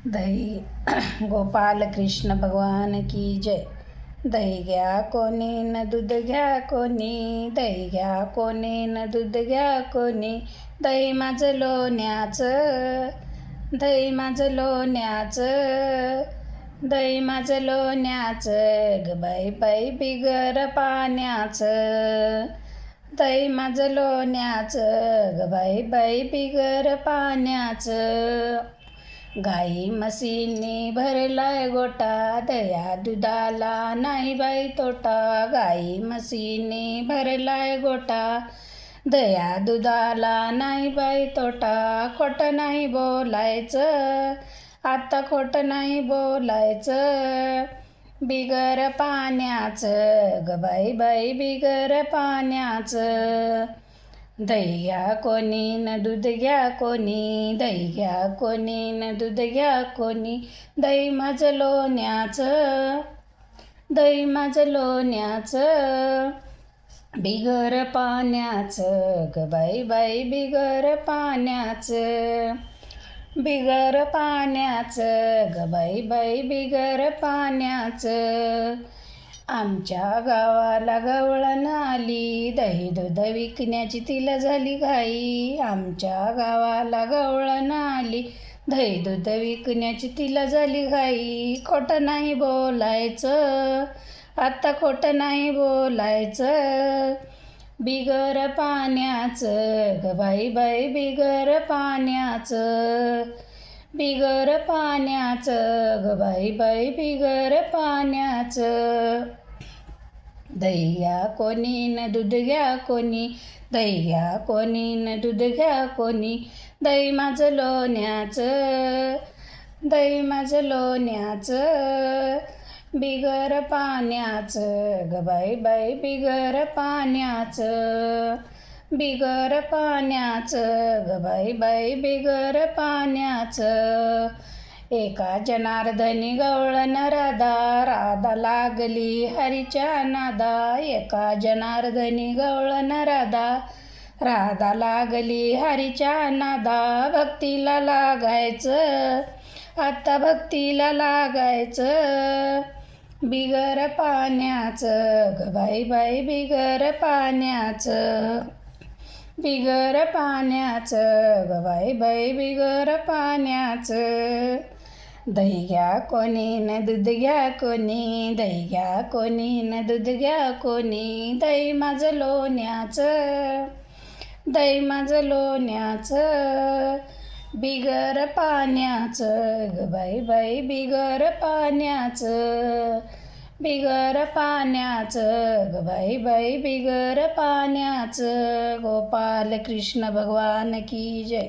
दही गोपाल कृष्ण भगवान की जय. दही घ्या कोणी न दूध घ्या कोणी, दही घ्या कोणी न दूध घ्या कोणी. दही माझं लोण्याचं, दही माझं लोण्याचं, दही माझं लोण्याचं ग बाई बाई बिगर पाण्याचं. दही माझं लोण्याचं ग बाई बाई बिगर पाण्याचं. गाई म्हशींनी भरलाय गोटा, दह्या दुधाला नाही बाई तोटा. गाई म्हशींनी भरलाय गोटा, दह्या दुधाला नाही बाई तोटा. खोटं नाही बोलायचं, आता खोटं नाही बोलायचं. बिगर पाण्याचं ग बाई बाई बिगर पाण्याचं. दही घ्या कोणी न दूध घ्या कोणी, दही घ्या कोणी न दूध घ्या कोणी. दही माझं लोण्याचं, दही माझं लोण्याचं, बिगर पाण्याचं ग बाई बाई बिगर पाण्याचं. बिगर पाण्याचं ग बाई बाई बिगर पाण्याचं. आमच्या गावाला गवळण आली, दही दूध विकण्याची तिला झाली घाई. आमच्या गावाला गवळण आली, दही दूध विकण्याची तिला झाली घाई. खोटं नाही बोलायचं, आता खोटं नाही बोलायचं. बिगर पाण्याचं ग बाई बाई बिगर पाण्याचं. बिगर पाण्याचं ग बाई बाई बिगर पाण्याचं. दही घ्या कोणी न दूध घ्या कोणी, दही घ्या कोणी न दूध घ्या कोणी. दही माझं लोण्याचं, दही माझं लोण्याचं, बिगर पाण्याचं ग बाई बाई बिगर पाण्याचं. बिगर पाण्याचं ग बाई बाई बिगर पाण्याचं. एका जनार्दनी गवळण राधा, राधा लागली हरीच्या नादा. एका जनार्दनी गवळण राधा, राधा लागली हरीच्या नादा. भक्तीला लागायचं, आता भक्तीला लागायचं. बिगर पाण्याचं ग बाई बाई बिगर पाण्याचं. बिगर पाण्याचं ग बाई बाई बिगर पाण्याचं. दही घ्या कोणी न दूध घ्या कोणी, दही घ्या कोणी न दूध घ्या कोणी. दही माझं लोण्याचं, दही माझं लोण्याचं, बिगर पाण्याचं ग बाई बाई बिगर पाण्याचं. बिगर पाण्याचं ग बाई बाई बिगर पाण्याचं. गोपाल कृष्ण भगवान की जय.